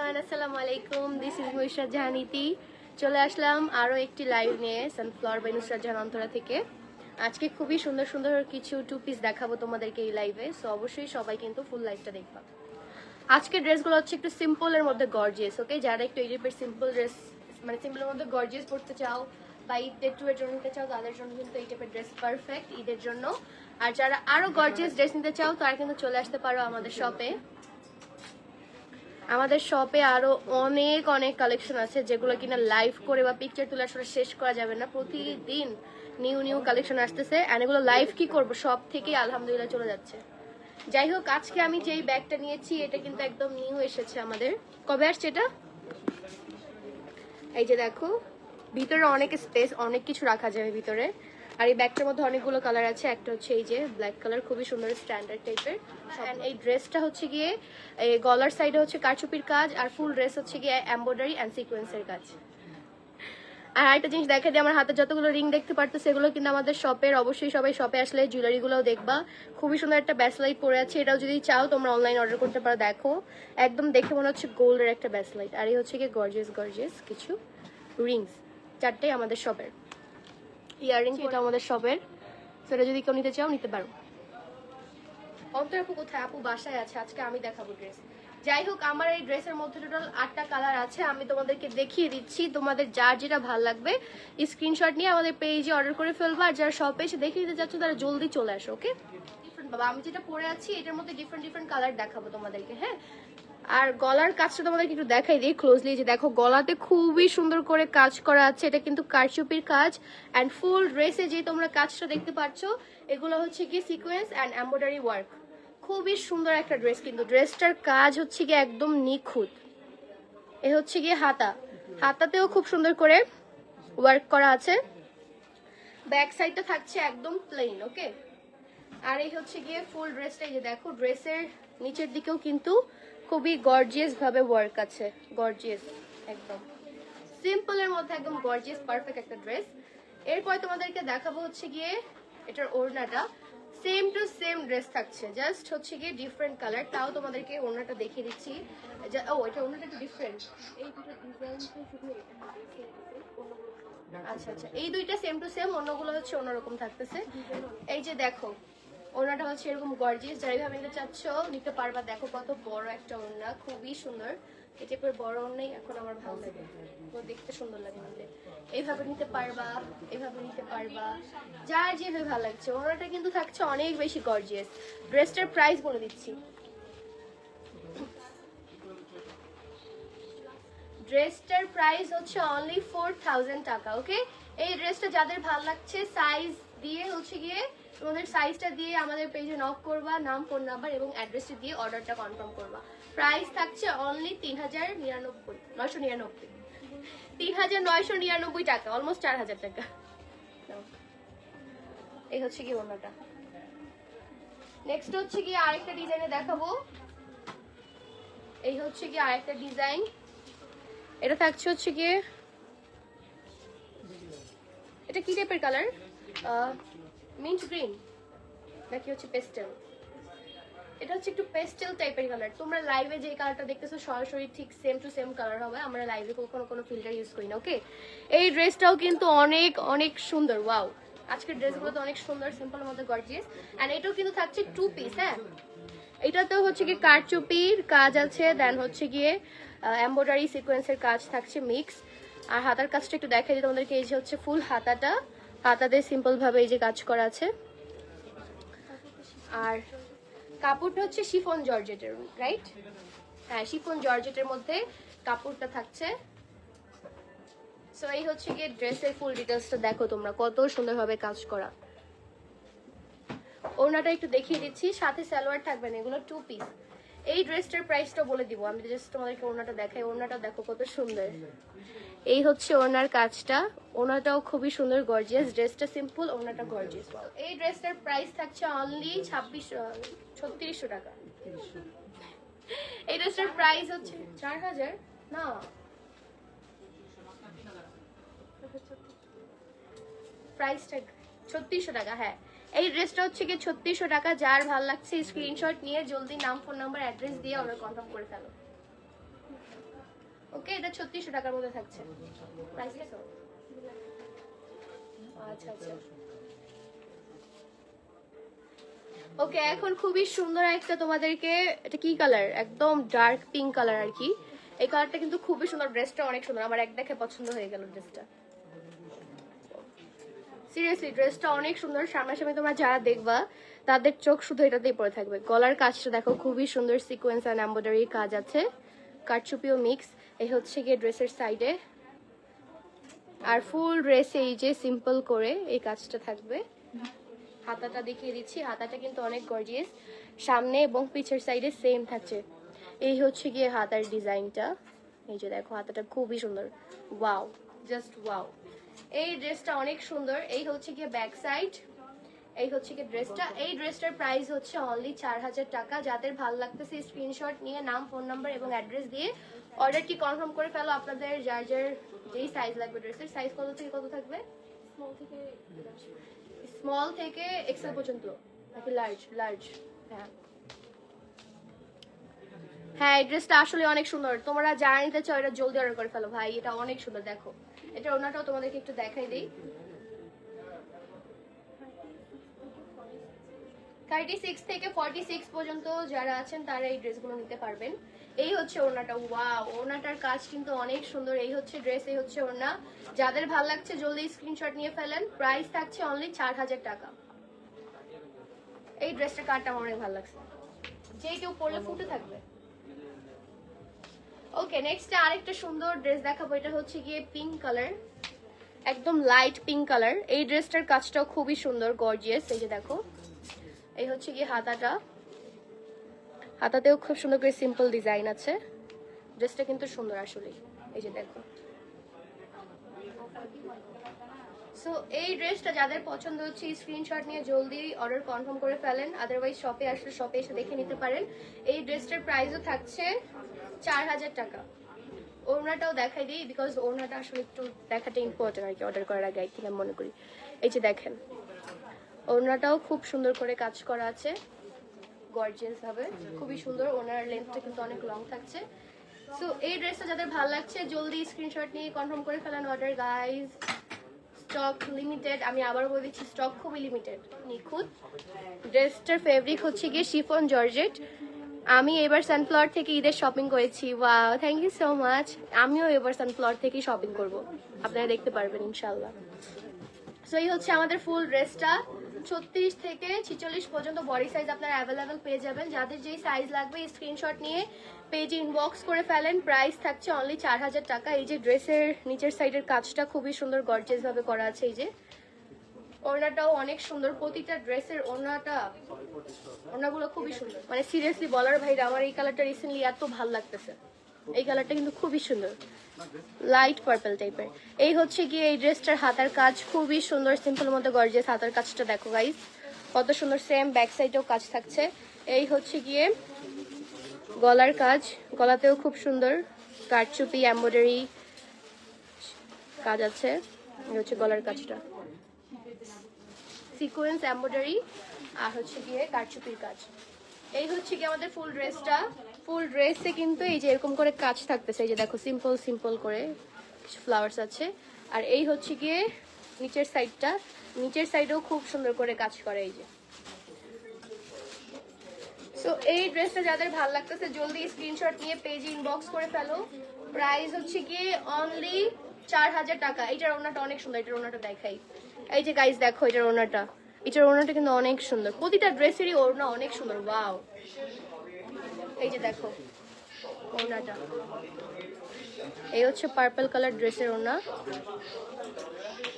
Everyone, আসসালামু আলাইকুম। This is Nusrat Jahan ইতি। চলে আসলাম আরও একটি লাইভ নিয়ে সানফ্লাওয়ার বাই নুসরাত জাহান অন্তরা থেকে। আজকে খুবই সুন্দর সুন্দর কিছু টু পিস দেখাবো তোমাদেরকে এই লাইভে, সো অবশ্যই সবাই কিন্তু ফুল লাইভটা দেখবা। আজকের ড্রেসগুলো হচ্ছে একটু সিম্পলের মধ্যে গর্জিয়াস, ওকে? যারা একটু এই টাইপের সিম্পল ড্রেস, মানে সিম্পলের মধ্যে গর্জিয়াস পড়তে চাও বা ঈদের টু এর জন্য নিতে চাও, তাদের জন্য কিন্তু এই টাইপের ড্রেস পারফেক্ট ঈদের জন্য। আর যারা আরো গর্জিয়াস ড্রেস নিতে চাও তারা কিন্তু চলে আসতে পারো আমাদের শপে। আমাদের শপে আরো অনেক অনেক কালেকশন আছে যেগুলো কিনা লাইভ করে বা পিকচার তুলে আসলে শেষ করা যাবে না। প্রতিদিন নিউ নিউ কালেকশন আসতেছে, এন্ড এগুলো লাইভ কি করবো, সব থেকে আলহামদুলিল্লাহ চলে যাচ্ছে। যাই হোক, আজকে আমি যেই ব্যাগটা নিয়েছি এটা কিন্তু একদম নিউ এসেছে আমাদের। কবে আসছে এটা? এই যে দেখো, ভিতরে অনেক স্পেস, অনেক কিছু রাখা যাবে ভিতরে। আর এই ব্যাগটার মধ্যে অনেকগুলো কালার আছে। একটা হচ্ছে এই যে ব্ল্যাক কালার, খুবই সুন্দর স্ট্যান্ডার্ড টাইপের। এন্ড এই ড্রেসটা হচ্ছে গিয়ে গলার সাইডে হচ্ছে কারচুপির কাজ, আর ফুল ড্রেস হচ্ছে গিয়ে এমব্রয়ডারি অ্যান্ড সিকোয়েন্সের কাজ। আর একটা জিনিস দেখা যায়, আমার হাতে যতগুলো রিং দেখতে পারতো সেগুলো কিন্তু আমাদের শপের। অবশ্যই সবাই শপে আসলে জুয়েলারিগুলোও দেখবা। খুবই সুন্দর একটা ব্যাসলাইট পরে আছে, এটাও যদি চাও তোমরা অনলাইন অর্ডার করতে পারো। দেখো একদম দেখে মনে হচ্ছে গোল্ডের একটা ব্যাসলাইট। আর এই হচ্ছে গিয়ে গর্জিয়াস গর্জিয়াস কিছু রিংস, চারটেই আমাদের শপের। ইয়াররিং এটা আমাদের শপের, সেটা যদি কেউ নিতে চাও নিতে পারো। অন্তর আপু কোথায়? আপু বাসায় আছে, আজকে আমি দেখাবো ড্রেস। যাই হোক, আমার এই ড্রেসের মধ্যে টোটাল 8টা কালার আছে, আমি তোমাদেরকে দেখিয়ে দিচ্ছি। তোমাদের যার যেটা ভালো লাগবে স্ক্রিনশট নিয়ে আমাদের পেজে অর্ডার করে ফেলবা। আর যারা শপে এসে দেখিয়ে দিতে চাচ্ছ তারা জলদি চলে আসো, ওকে? ডিফারেন্ট বাবা, আমি যেটা পরে আছি এটার মধ্যে ডিফারেন্ট ডিফারেন্ট কালার দেখাবো তোমাদেরকে, হ্যাঁ? আর গলার কাজটা তোমাদেরকে একটু দেখাই দিই ক্লোজলি। যে দেখো, গলাতে খুবই সুন্দর করে কাজ করা আছে, এটা কিন্তু কারচুপির কাজ। অ্যান্ড ফুল ড্রেসে যে তোমরা কাজটা দেখতে পাচ্ছ এগুলো হচ্ছে কি সিকোয়েন্স অ্যান্ড এমব্রয়ডারি ওয়ার্ক। খুবই সুন্দর একটা ড্রেস, কিন্তু ড্রেসটার কাজ হচ্ছে গিয়ে একদম নিখুঁত। এ হচ্ছে গিয়ে হাতাতেও খুব সুন্দর করে ওয়ার্ক করা আছে। ব্যাক সাইডটা থাকছে একদম প্লেন, ওকে? আর এই হচ্ছে গিয়ে ফুল ড্রেসটা। এই যে দেখো, ড্রেসের নিচের দিকেও কিন্তু খুবই গর্জিয়াস ভাবে ওয়ার্ক আছে। গর্জিয়াস, একদম সিম্পলের মধ্যে একদম গর্জিয়াস পারফেক্ট একটা ড্রেস। এরপর তোমাদেরকে দেখাবো হচ্ছে গিয়ে এটার ওড়নাটা। সেম টু সেম ড্রেস থাকছে, জাস্ট হচ্ছে গিয়ে ডিফারেন্ট কালার। তাও তোমাদেরকে ওড়নাটা দেখিয়ে দিচ্ছি। ও, এটা ওড়নাটা একটু ডিফারেন্ট। এই দুটো ডিজাইন শুধু আচ্ছা আচ্ছা, এই দুইটা সেম টু সেম, অন্যগুলো হচ্ছে অন্যরকম থাকতেছে। এই যে দেখো, ওড়নাটা হচ্ছে এরকম গর্জিয়াস। যারা এইভাবে নিতে চাচ্ছ নিতে পারবা। দেখো কত বড় একটা ওড়না, খুবই সুন্দর। এই টাইপের বড় ওড়নাই এখন আমার ভালো লাগে, দেখতে সুন্দর লাগে নিলে। এইভাবে নিতে পারবা, এইভাবে নিতে পারবা, যার যেভাবে ভালো লাগছে। ওড়নাটা কিন্তু থাকছে অনেক বেশি গর্জিয়াস। ড্রেসটার প্রাইস বলে দিচ্ছি। ড্রেসটার প্রাইস হচ্ছে অনলি 4000 টাকা, ওকে? এই ড্রেসটা যাদের ভালো লাগছে সাইজ দিয়ে হচ্ছে গিয়ে তোমাদের সাইজটা দিয়ে আমাদের পেজে নক করবা, নাম, ফোন নাম্বার এবং অ্যাড্রেসটা দিয়ে অর্ডারটা কনফার্ম করবা। প্রাইস থাকছে অনলি 3999 টাকা, অলমোস্ট 4000 টাকা। এই হচ্ছে কি ওড়নাটা। নেক্সট হচ্ছে কি আরেকটা ডিজাইনে দেখাবো। এই হচ্ছে কি আরেকটা ডিজাইন। এটা থাকছে হচ্ছে গিয়ে, এটা কি টাইপের কালার? মিন্ট গ্রিন নাকি হচ্ছে পেস্টেল? এটা হচ্ছে একটু পেস্টেল টাইপের কালার। তোমরা লাইভে যে কালারটা দেখতেছো সরাসরি ঠিক সেম টু সেম কালার হবে। আমরা লাইভে কখনো কোনো ফিল্টার ইউজ করি না, ওকে? এই ড্রেসটাও কিন্তু অনেক অনেক সুন্দর। ওয়াও, আজকের ড্রেসগুলো তো অনেক সুন্দর, সিম্পলের মধ্যে গর্জিয়াস। এন্ড এটাও কিন্তু থাকছে টু পিস, হ্যাঁ? এটাতেও হচ্ছে কি কারচুপির কাজ আছে, দেন হচ্ছে গিয়ে এমব্রয়ডারি সিকোয়েন্সের কাজ থাকছে মিক্স। আর হাতার কাজটা একটু দেখাই দিই তোমাদেরকে। এই যে হচ্ছে ফুল হাতাটা, হাতাতে সিম্পল ভাবে এই যে কাজ করা আছে। আর কাপড়টা হচ্ছে শিফন জর্জেটের, রাইট? হ্যাঁ, শিফন জর্জেটের মধ্যে কাপড়টা থাকছে। সো এই হচ্ছে গিয়ে ড্রেসের ফুল ডিটেলসটা। দেখো তোমরা কত সুন্দরভাবে কাজ করা। ওড়নাটা একটু দেখিয়ে দিচ্ছি, সাথে সালোয়ার থাকবে না, এগুলো টু পিস। এই ড্রেসটার প্রাইসটা বলে দিব আমি, জাস্ট তোমাদেরকে ওড়নাটা দেখাই। ওড়নাটা দেখো কত সুন্দর। এই হচ্ছে ওড়নার কাজটা। ওড়নাটাও খুবই সুন্দর গর্জিয়াস। ড্রেসটা সিম্পল, ওড়নাটা গর্জিয়াস। এই ড্রেসটার প্রাইস থাকছে অনলি 3600 টাকা। এই ড্রেসটার প্রাইস হচ্ছে 4000 না, প্রাইসটা 3600 টাকা। হ্যাঁ, এই ড্রেসটা হচ্ছে কি 3600 টাকা। যার ভালো লাগছে স্ক্রিনশট নিয়ে জলদি নাম, ফোন নাম্বার, অ্যাড্রেস দিয়ে অর্ডার কনফার্ম করে ফেলো। এটা 3600 টাকার মধ্যে থাকছে। প্রাইস কত? আচ্ছা আচ্ছা ওকে, এখন খুবই সুন্দর একটা তোমাদেরকে, এটা কি কালার, একদম ডার্ক পিঙ্ক কালার আর কি। এই কালারটা কিন্তু খুবই সুন্দর, ড্রেসটা অনেক সুন্দর, আমার এক দেখে পছন্দ হয়ে গেল ড্রেসটা। সিরিয়াসলি ড্রেসটা অনেক সুন্দর, সামনাসামনি তোমরা যারা দেখবা তাদের চোখ শুধু এটাতেই পড়ে থাকবে। গলার কাজটা দেখো খুবই সুন্দর, সিকোয়েন্স আর এমব্রয়ডারি কাজ আছে, কাটচুপিও মিক্স। এই হচ্ছে গিয়ে ড্রেসের সাইডে, আর ফুল ড্রেসে এই যে সিম্পল করে এই কাজটা থাকবে। হাতাটা দেখিয়ে দিচ্ছি, হাতাটা কিন্তু অনেক গর্জিয়াস, সামনে এবং পিছের সাইডে সেম থাকছে। এই হচ্ছে গিয়ে হাতার ডিজাইনটা, এই যে দেখো হাতাটা খুবই সুন্দর, ওয়াও, জাস্ট ওয়াও। এই ড্রেসটা অনেক সুন্দর। এই হচ্ছে গিয়ে ব্যাক সাইড, এই হচ্ছে গিয়ে ড্রেসটা। এই ড্রেসটার প্রাইস হচ্ছে অনলি 4000 টাকা। যাদের ভালো লাগতেছে স্ক্রিনশট নিয়ে নাম, ফোন নাম্বার এবং অ্যাড্রেস দিয়ে অর্ডার কি কনফার্ম করে ফেলো। আপনাদের যার যার যেই সাইজ লাগবে, ড্রেসের সাইজ কত থেকে কত থাকবে? স্মল থেকে এক্সেল পর্যন্ত নাকি লার্জ? লার্জ, হ্যাঁ হ্যাঁ। এই ড্রেসটা আসলে অনেক সুন্দর, তোমরা যারা নিতে চাও এটা জলদি অর্ডার করে ফেলো ভাই, এটা অনেক সুন্দর। দেখো এটা ওনাটাও তোমাদেরকে একটু দেখাই দিই। 36 থেকে 46 পর্যন্ত যারা আছেন তারা এই ড্রেসগুলো নিতে পারবেন। এই হচ্ছে ওড়নাটা, ওয়াও, ওড়নাটার কাজ কিন্তু অনেক সুন্দর। এই হচ্ছে ড্রেস, এই হচ্ছে ওড়না। যাদের ভালো লাগছে জলদি স্ক্রিনশট নিয়ে ফেলেন। প্রাইস থাকছে অনলি 4000 টাকা। এই ড্রেসটা কারটা আমার অনেক ভালো লাগছে, যে কেউ পরলে ফুটে থাকবে। ওকে, নেক্সট আরেকটা সুন্দর ড্রেস দেখাবো। এটা হচ্ছে গিয়ে পিঙ্ক কালার, একদম লাইট পিঙ্ক কালার। এই ড্রেসটার কাজটাও খুবই সুন্দর, গর্জিয়াস। এই যে দেখো, এই হচ্ছে গিয়ে হাতাটা, হাতাতেও খুব সুন্দর করে সিম্পল ডিজাইন আছে। ড্রেসটা কিন্তু সুন্দর আসলে, এই যে দেখো। সো এই ড্রেসটা যাদের পছন্দ হচ্ছে স্ক্রিনশট নিয়ে জলদি অর্ডার কনফার্ম করে ফেলেন, আদারওয়াইজ শপে আসলে শপে এসে দেখে নিতে পারেন। এই ড্রেসটার প্রাইসও থাকছে 4000 টাকা। ওড়নাটাও দেখাই দিই, বিকজ ওড়নাটা আসলে একটু দেখাটা ইম্পর্টেন্ট আর কি অর্ডার করার আগে, আই থিঙ্ক আমি মনে করি। এই যে দেখেন, ওড়নাটাও খুব সুন্দর করে কাজ করা আছে, গর্জিয়াস ভাবে, খুবই সুন্দর। ওনার লেন্থটা কিন্তু অনেক লং থাকছে। সো এই ড্রেসটা যাদের ভালো লাগছে জলদি স্ক্রিনশট নিয়ে কনফার্ম করে ফেলেন অর্ডার গাইজ। স্টক লিমিটেড, আমি আবার বলে দিচ্ছি, স্টক খুবই লিমিটেড, নিখুঁত। ড্রেসটার ফেব্রিক হচ্ছে গিয়ে শিফন জর্জেট। আমি এবার সানফ্লাওয়ার থেকে ঈদের শপিং করেছি। Wow, thank you so much. আমিও এবার সানফ্লাওয়ার থেকেই শপিং করব, আপনারা দেখতে পারবেন ইনশাল্লাহ। সো এই হচ্ছে আমাদের ফুল ড্রেসটা। 36 থেকে 46 পর্যন্ত বডি সাইজ আপনারা অ্যাভেলেবেল পেয়ে যাবেন। যাদের যেই সাইজ লাগবে স্ক্রিনশট নিয়ে পেজে ইনবক্স করে ফেলেন। প্রাইস থাকছে অনলি 4000 টাকা। এই যে ড্রেসের নিচের সাইডের কাজটা খুবই সুন্দর, গর্জিয়াস ভাবে করা আছে। এই যে ওড়নাটাও অনেক সুন্দর, প্রতিটা ড্রেসের ওড়নাগুলো খুবই সুন্দর, মানে সিরিয়াসলি বলার ভাইরা, আমার এই কালারটা রিসেন্টলি এত ভালো লাগতেছে। এই কালারটা কিন্তু খুবই সুন্দর, লাইট পার্পল টাইপের। এই হচ্ছে গিয়ে এই ড্রেসটার হাতার কাজ খুবই সুন্দর, সিম্পল মধ্যে গর্জিয়াস। হাতার কাজটা দেখো গাইস কত সুন্দর, সেম ব্যাক সাইডেও কাজ থাকছে। এই হচ্ছে গিয়ে গলার কাজ, গলাতেও খুব সুন্দর কাটচুপি এমব্রয়ডারি কাজ আছে। এই হচ্ছে গলার কাজটা, সিকোয়েন্স এমব্রয়ডারি আর হচ্ছে গিয়ে কারচুপির কাজ। এই হচ্ছে গিয়ে আমাদের ফুল ড্রেসটা। ফুল ড্রেসে কিন্তু এই যে এরকম করে কাজ থাকতেছে, এই যে দেখো সিম্পল সিম্পল করে কিছু ফ্লাওয়ার্স আছে। আর এই হচ্ছে গিয়ে নিচের সাইডটা, নিচের সাইডেও খুব সুন্দর করে কাজ করে এই যে। সো এই ড্রেসটা যাদের ভালো লাগতেছে জলদি স্ক্রিনশট নিয়ে পেজে ইনবক্স করে ফেলো। প্রাইস হচ্ছে গিয়ে অনলি 4000 টাকা। এইটার ওড়নাটা অনেক সুন্দর, এটার ওড়নাটা দেখাই। এই যে গাইস দেখো এটার ওড়নাটা, এটার ওড়নাটা কিন্তু অনেক সুন্দর, প্রতিটা ড্রেসেরই ওড়না অনেক সুন্দর। ওয়াও, এই যে দেখো ওড়নাটা, এই হচ্ছে পার্পল কালার ড্রেসের ওড়না,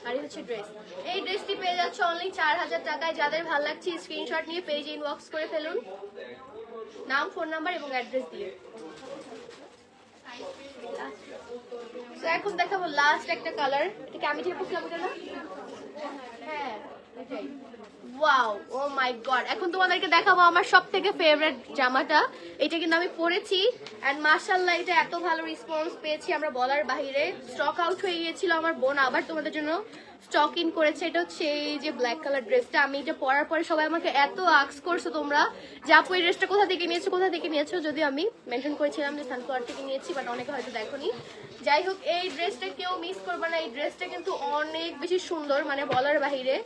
আর এই হচ্ছে ড্রেস। এই ড্রেসটি পেয়ে যাচ্ছে অনলি 4000 টাকায়। যাদের ভালো লাগছে স্ক্রিনশট নিয়ে পেজে ইনবক্স করে ফেলুন, নাম, ফোন নাম্বার এবং অ্যাড্রেস দিয়ে। তো এখন দেখাবো লাস্ট একটা কালার, এটা কি আমি যে পছন্দ করি না? হ্যাঁ, দেখাই। ওয়াও, ও মাই গড, এখন তোমাদেরকে দেখাবো আমার সবথেকে ফেভারিট জামাটা। এটা কিন্তু আমি পরেছি এন্ড মাশাআল্লাহ এটা এত ভালো রেসপন্স পেয়েছি আমরা বলার বাইরে। স্টক আউট হয়ে গিয়েছিল, আমার বোন আবার তোমাদের জন্য স্টক ইন করেছে। এটা হচ্ছে এই যে ব্ল্যাক কালার ড্রেসটা। আমি এটা পরার পরে সবাই আমাকে এত আস্ক করছো তোমরা যে আপু এই ড্রেসটা কোথা থেকে নিয়েছো, কোথা থেকে নিয়েছো। যদিও আমি মেনশন করেছিলাম যে সানফ্লাওয়ার থেকে নিয়েছি, বাট অনেকে হয়তো দেখোনি। যাই হোক, এই ড্রেসটা কেউ মিস করবে না। এই ড্রেসটা কিন্তু অনেক বেশি সুন্দর, মানে বলার বাহিরে।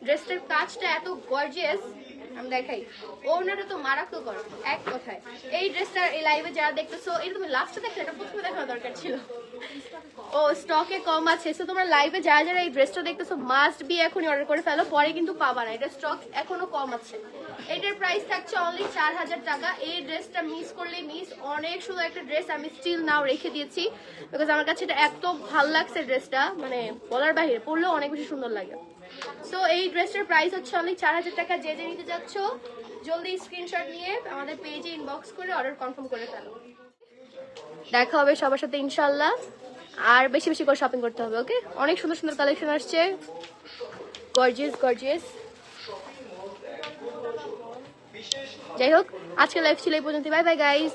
ড্রেসটার কাজটা এত গর্জিয়াস, আমি দেখাই। ওনাটা তো মারাত্মক কর এক কথায়। এই ড্রেসটা এই লাইভে যারা দেখতেছো, এটা তুমি লাস্টে দেখলে, এটা প্রথমে দেখানো দরকার ছিল। ও স্টকে কম আছে, সো তোমরা লাইভে যারা যারা এই ড্রেসটা দেখতেছো মাস্ট বি এখনই অর্ডার করে ফেলো, পরে কিন্তু পাবা না। এটা স্টক এখনো কম আছে। এটার প্রাইস থাকছে অনলি 4000 টাকা। এই ড্রেসটা মিস করলে মিস। অনেক সুন্দর একটা ড্রেস, আমি স্টিল নাও রেখে দিয়েছি বিকজ আমার কাছে এটা এত ভালো লাগছে। ড্রেসটা মানে বলার বাইরে, পরলেও অনেক বেশি সুন্দর লাগে। সো এই ড্রেসটার প্রাইস হচ্ছে অনলি 4000 টাকা। যে যে নিতে যাচ্ছ জলদি স্ক্রিনশট নিয়ে আমাদের পেজে ইনবক্স করে অর্ডার কনফার্ম করে ফেলো। দেখা হবে সবার সাথে ইনশাল্লাহ, আর বেশি বেশি করে শপিং করতে হবে। ওকে, অনেক সুন্দর সুন্দর কালেকশন আসছে, গর্জিয়াস গর্জিয়াস। যাই হোক, আজকে লাইভ ছিল এই পর্যন্ত। Bye bye guys.